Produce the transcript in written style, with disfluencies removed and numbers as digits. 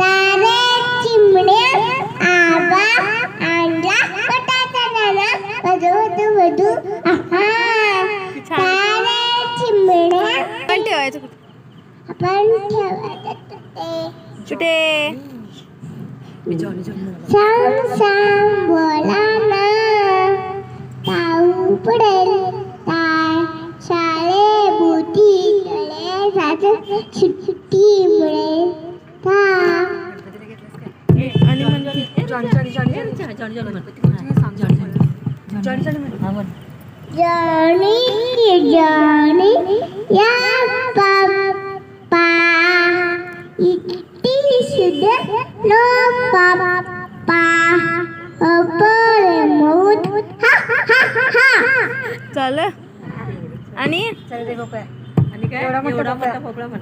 तारे चिमण्या आबा आणला कटाचा नाना वधू वधू वधू तारे चिमण्या पण ठेवायचं कुठे? आपण ठेवायचं कुठे? सांग सांग बोला ना पाऊ पडेल काय शाळे बुटी तळे साजं सुट्टी मिळेल का आणि म्हणजे जाणी जाणी या पापा इटी सुद्धा नो पापा अपर मौत हा हा हा चल आणि आणि काय एवढा मोठा भोपळा म्हण.